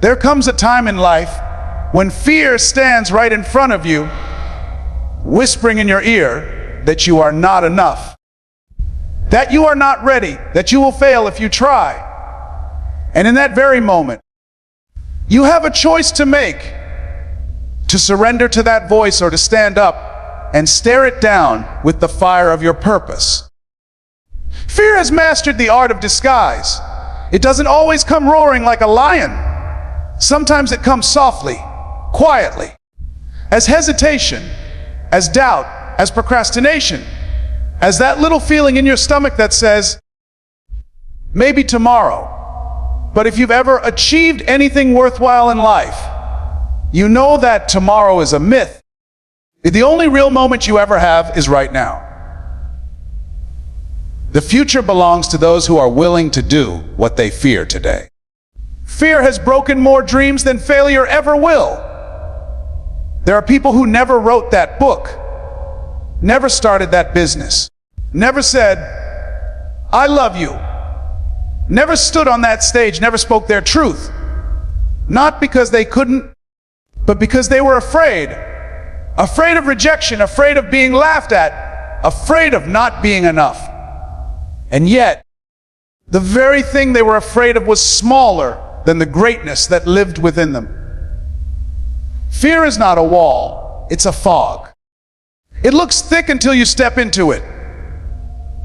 There comes a time in life when fear stands right in front of you, whispering in your ear that you are not enough, that you are not ready, that you will fail if you try. And in that very moment, you have a choice to make, to surrender to that voice or to stand up and stare it down with the fire of your purpose. Fear has mastered the art of disguise. It doesn't always come roaring like a lion. Sometimes it comes softly, quietly, as hesitation, as doubt, as procrastination, as that little feeling in your stomach that says, maybe tomorrow. But if you've ever achieved anything worthwhile in life, you know that tomorrow is a myth. The only real moment you ever have is right now. The future belongs to those who are willing to do what they fear today. Fear has broken more dreams than failure ever will. There are people who never wrote that book, never started that business, never said, "I love you," never stood on that stage, never spoke their truth. Not because they couldn't, but because they were afraid. Afraid of rejection, afraid of being laughed at, afraid of not being enough. And yet, the very thing they were afraid of was smaller than the greatness that lived within them. Fear is not a wall, it's a fog. It looks thick until you step into it.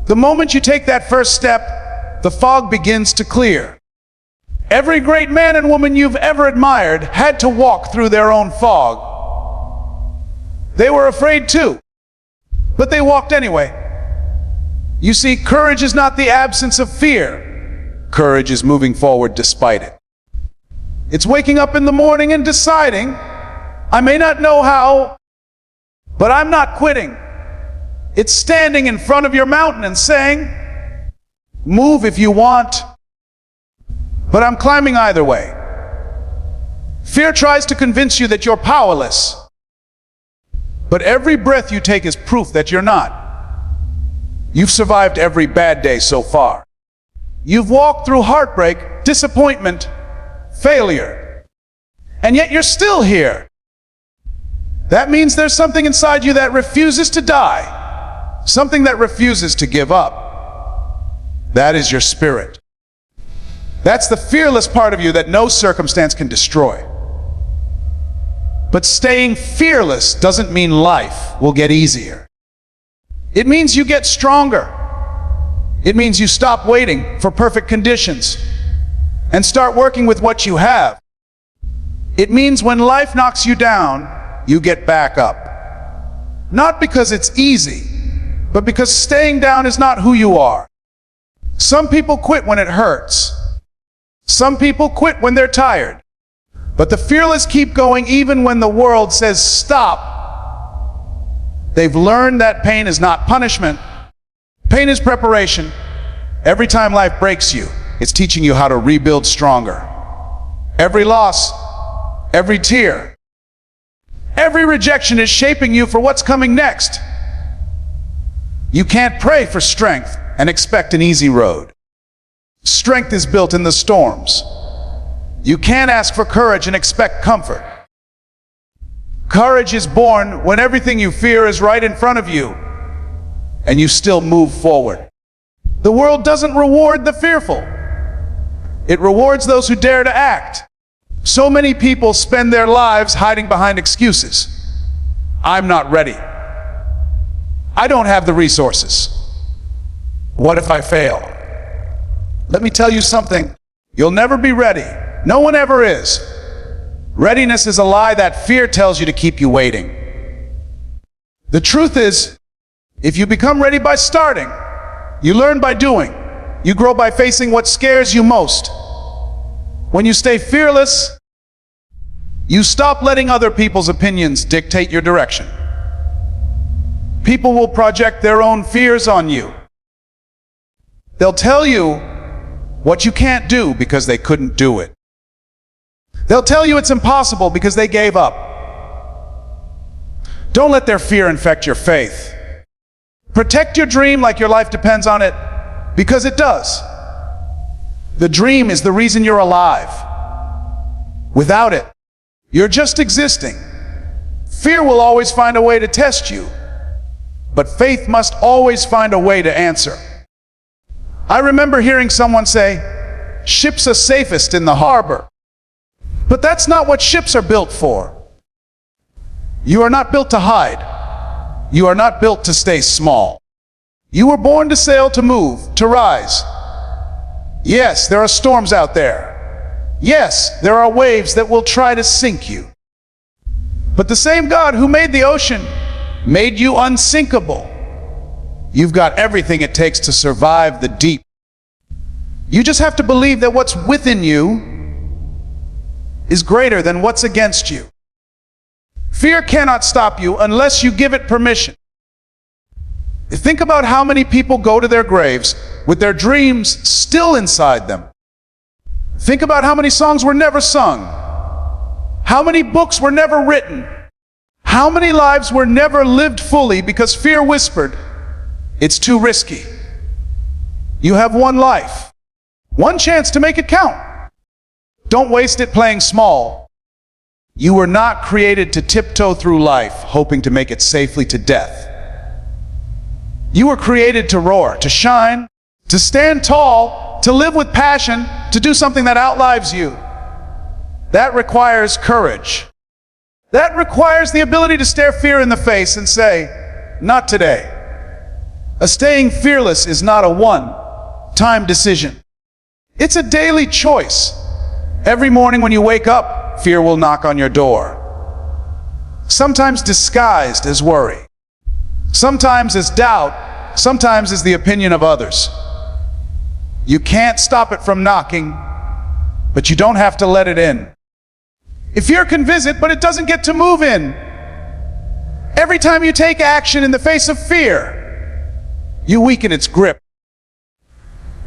The moment you take that first step, the fog begins to clear. Every great man and woman you've ever admired had to walk through their own fog. They were afraid too, but they walked anyway. You see, courage is not the absence of fear. Courage is moving forward despite it. It's waking up in the morning and deciding, I may not know how, but I'm not quitting. It's standing in front of your mountain and saying, move if you want, but I'm climbing either way. Fear tries to convince you that you're powerless, but every breath you take is proof that you're not. You've survived every bad day so far. You've walked through heartbreak, disappointment, failure, and yet you're still here. That means there's something inside you that refuses to die, something that refuses to give up. That is your spirit. That's the fearless part of you that no circumstance can destroy. But staying fearless doesn't mean life will get easier. It means you get stronger. It means you stop waiting for perfect conditions and start working with what you have. It means when life knocks you down, you get back up. Not because it's easy, but because staying down is not who you are. Some people quit when it hurts. Some people quit when they're tired. But the fearless keep going even when the world says stop. They've learned that pain is not punishment. Pain is preparation. Every time life breaks you, it's teaching you how to rebuild stronger. Every loss, every tear, every rejection is shaping you for what's coming next. You can't pray for strength and expect an easy road. Strength is built in the storms. You can't ask for courage and expect comfort. Courage is born when everything you fear is right in front of you, and you still move forward. The world doesn't reward the fearful. It rewards those who dare to act. So many people spend their lives hiding behind excuses. I'm not ready. I don't have the resources. What if I fail? Let me tell you something. You'll never be ready. No one ever is. Readiness is a lie that fear tells you to keep you waiting. The truth is, if you become ready by starting, you learn by doing, you grow by facing what scares you most. When you stay fearless, you stop letting other people's opinions dictate your direction. People will project their own fears on you. They'll tell you what you can't do because they couldn't do it. They'll tell you it's impossible because they gave up. Don't let their fear infect your faith. Protect your dream like your life depends on it, because it does. The dream is the reason you're alive. Without it, you're just existing. Fear will always find a way to test you, but faith must always find a way to answer. I remember hearing someone say, "Ships are safest in the harbor." But that's not what ships are built for. You are not built to hide. You are not built to stay small. You were born to sail, to move, to rise. Yes, there are storms out there. Yes, there are waves that will try to sink you. But the same God who made the ocean made you unsinkable. You've got everything it takes to survive the deep. You just have to believe that what's within you is greater than what's against you. Fear cannot stop you unless you give it permission. Think about how many people go to their graves with their dreams still inside them. Think about how many songs were never sung, how many books were never written, how many lives were never lived fully because fear whispered, "It's too risky. You have one life, one chance to make it count. Don't waste it playing small." You were not created to tiptoe through life, hoping to make it safely to death. You were created to roar, to shine, to stand tall, to live with passion, to do something that outlives you. That requires courage. That requires the ability to stare fear in the face and say, "Not today." Staying fearless is not a one-time decision. It's a daily choice. Every morning when you wake up, fear will knock on your door. Sometimes disguised as worry. Sometimes as doubt. Sometimes as the opinion of others. You can't stop it from knocking, but you don't have to let it in. Fear can visit, but it doesn't get to move in. Every time you take action in the face of fear, you weaken its grip.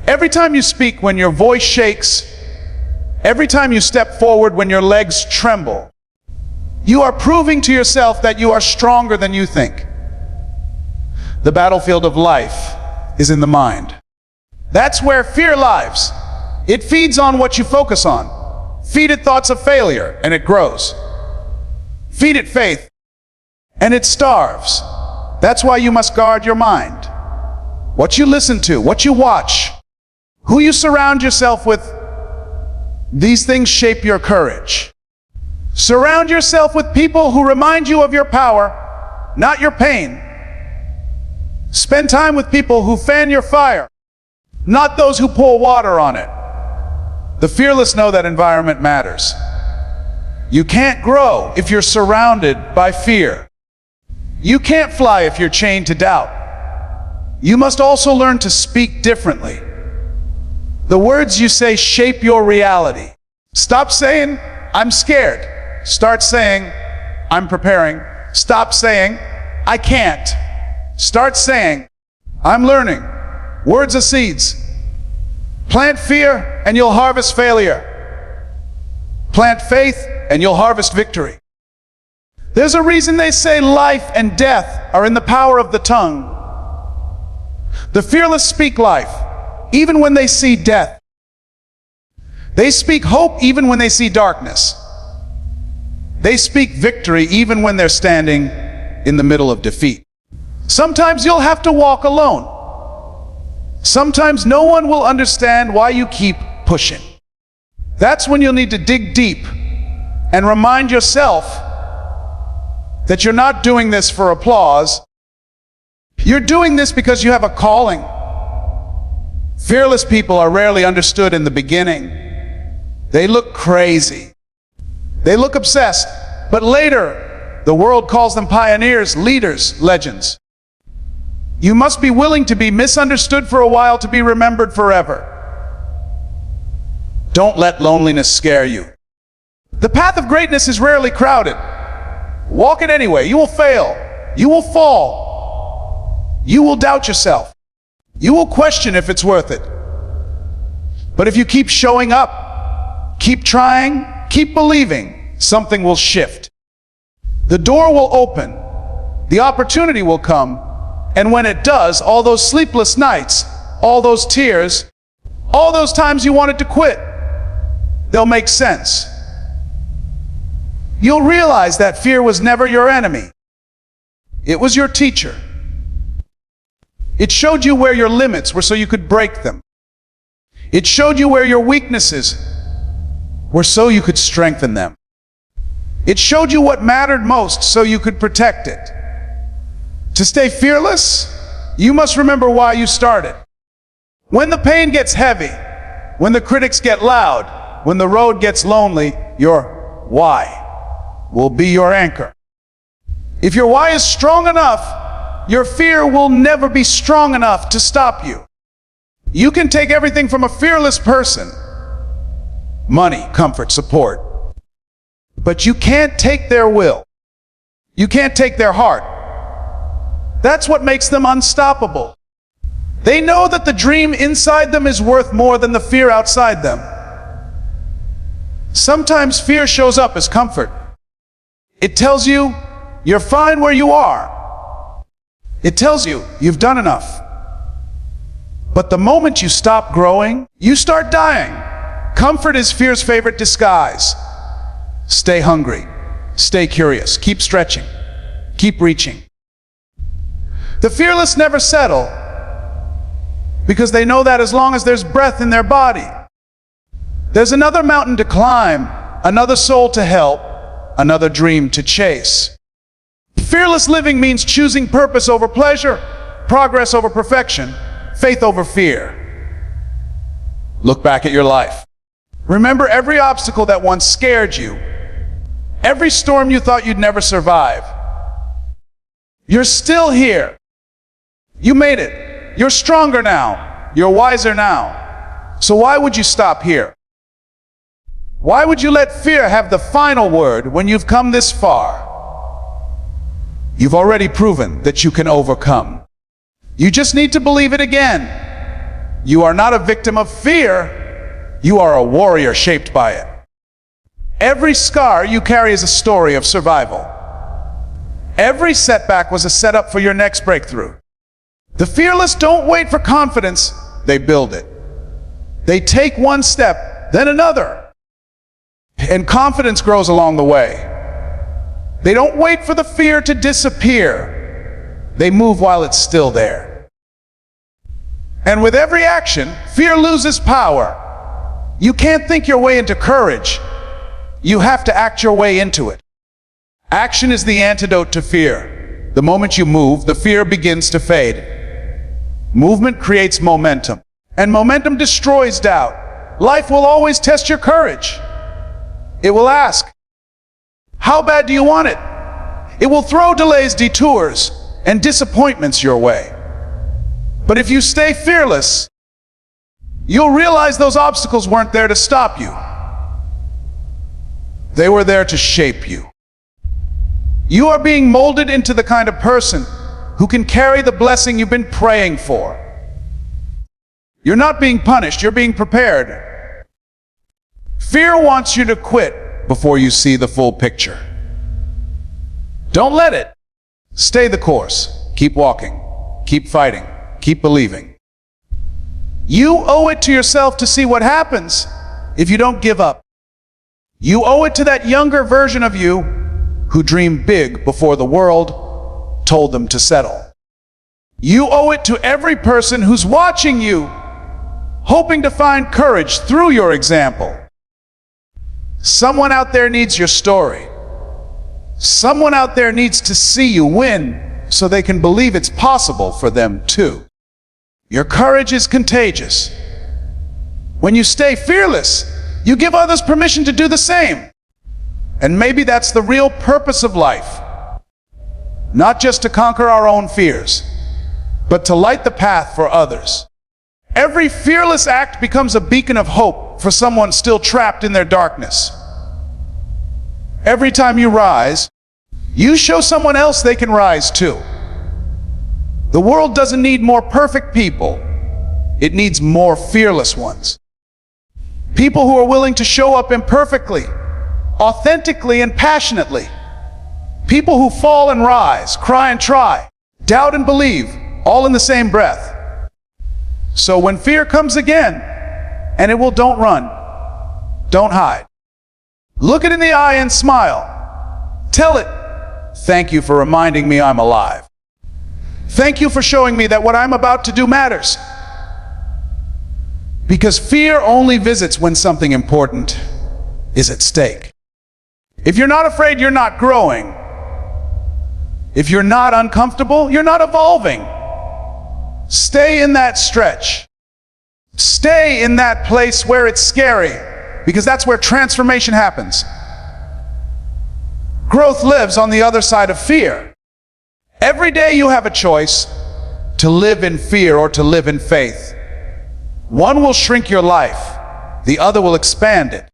Every time you speak when your voice shakes, every time you step forward when your legs tremble, you are proving to yourself that you are stronger than you think. The battlefield of life is in the mind. That's where fear lives. It feeds on what you focus on. Feed it thoughts of failure, and it grows. Feed it faith, and it starves. That's why you must guard your mind. What you listen to, what you watch, who you surround yourself with, these things shape your courage. Surround yourself with people who remind you of your power, not your pain. Spend time with people who fan your fire, not those who pour water on it. The fearless know that environment matters. You can't grow if you're surrounded by fear. You can't fly if you're chained to doubt. You must also learn to speak differently. The words you say shape your reality. Stop saying, "I'm scared." Start saying, "I'm preparing." Stop saying, "I can't." Start saying, "I'm learning." Words are seeds. Plant fear and you'll harvest failure. Plant faith and you'll harvest victory. There's a reason they say life and death are in the power of the tongue. The fearless speak life, even when they see death. They speak hope even when they see darkness. They speak victory even when they're standing in the middle of defeat. Sometimes you'll have to walk alone. Sometimes no one will understand why you keep pushing. That's when you'll need to dig deep and remind yourself that you're not doing this for applause. You're doing this because you have a calling. Fearless people are rarely understood in the beginning. They look crazy. They look obsessed. But later, the world calls them pioneers, leaders, legends. You must be willing to be misunderstood for a while to be remembered forever. Don't let loneliness scare you. The path of greatness is rarely crowded. Walk it anyway. You will fail. You will fall. You will doubt yourself. You will question if it's worth it. But if you keep showing up, keep trying, keep believing, something will shift. The door will open. The opportunity will come. And when it does, all those sleepless nights, all those tears, all those times you wanted to quit, they'll make sense. you'll realize that fear was never your enemy. It was your teacher. It showed you where your limits were so you could break them. It showed you where your weaknesses were so you could strengthen them. It showed you what mattered most so you could protect it. To stay fearless, you must remember why you started. When the pain gets heavy, when the critics get loud, when the road gets lonely, your why will be your anchor. If your why is strong enough, your fear will never be strong enough to stop you. You can take everything from a fearless person: money, comfort, support. But you can't take their will. You can't take their heart. That's what makes them unstoppable. They know that the dream inside them is worth more than the fear outside them. Sometimes fear shows up as comfort. It tells you you're fine where you are. It tells you you've done enough. But the moment you stop growing, you start dying. Comfort is fear's favorite disguise. Stay hungry. Stay curious. Keep stretching. Keep reaching. The fearless never settle because they know that as long as there's breath in their body, there's another mountain to climb, another soul to help, another dream to chase. Fearless living means choosing purpose over pleasure, progress over perfection, faith over fear. Look back at your life. Remember every obstacle that once scared you, every storm you thought you'd never survive. You're still here. You made it. You're stronger now. You're wiser now. So why would you stop here? Why would you let fear have the final word when you've come this far? You've already proven that you can overcome. You just need to believe it again. You are not a victim of fear. You are a warrior shaped by it. Every scar you carry is a story of survival. Every setback was a setup for your next breakthrough. The fearless don't wait for confidence, they build it. They take one step, then another. And confidence grows along the way. They don't wait for the fear to disappear. They move while it's still there. And with every action, fear loses power. You can't think your way into courage. You have to act your way into it. Action is the antidote to fear. The moment you move, the fear begins to fade. Movement creates momentum, and momentum destroys doubt. Life will always test your courage. It will ask, how bad do you want it? It will throw delays, detours, and disappointments your way. But if you stay fearless, you'll realize those obstacles weren't there to stop you. They were there to shape you. You are being molded into the kind of person who can carry the blessing you've been praying for. You're not being punished, you're being prepared. Fear wants you to quit before you see the full picture. Don't let it. Stay the course. Keep walking. Keep fighting. Keep believing. You owe it to yourself to see what happens if you don't give up. You owe it to that younger version of you who dreamed big before the world told them to settle. You owe it to every person who's watching you, hoping to find courage through your example. Someone out there needs your story. Someone out there needs to see you win so they can believe it's possible for them too. Your courage is contagious. When you stay fearless, you give others permission to do the same. And maybe that's the real purpose of life. Not just to conquer our own fears, but to light the path for others. Every fearless act becomes a beacon of hope for someone still trapped in their darkness. Every time you rise, you show someone else they can rise too. The world doesn't need more perfect people. It needs more fearless ones. People who are willing to show up imperfectly, authentically and passionately. People who fall and rise, cry and try, doubt and believe, all in the same breath. So when fear comes again, and it will, don't run, don't hide. Look it in the eye and smile. Tell it, thank you for reminding me I'm alive. Thank you for showing me that what I'm about to do matters. Because fear only visits when something important is at stake. If you're not afraid, you're not growing. If you're not uncomfortable, you're not evolving. Stay in that stretch. Stay in that place where it's scary, because that's where transformation happens. Growth lives on the other side of fear. Every day you have a choice to live in fear or to live in faith. One will shrink your life, the other will expand it.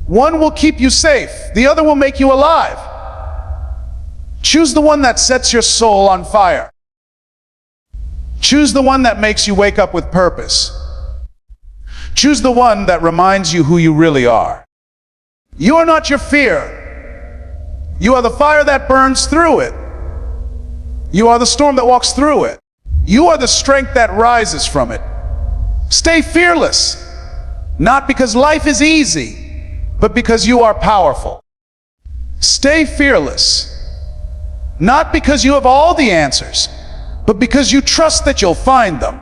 One will keep you safe, the other will make you alive. Choose the one that sets your soul on fire. Choose the one that makes you wake up with purpose. Choose the one that reminds you who you really are. You are not your fear. You are the fire that burns through it. You are the storm that walks through it. You are the strength that rises from it. Stay fearless, not because life is easy, but because you are powerful. Stay fearless, not because you have all the answers, but because you trust that you'll find them.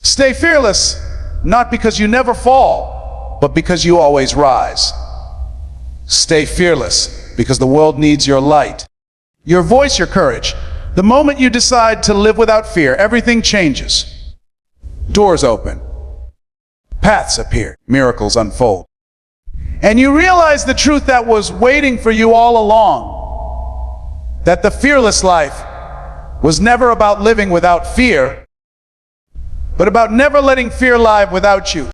Stay fearless, not because you never fall, but because you always rise. Stay fearless, because the world needs your light, your voice, your courage. The moment you decide to live without fear, everything changes. Doors open, paths appear, miracles unfold. And you realize the truth that was waiting for you all along, that the fearless life was never about living without fear, but about never letting fear live without you.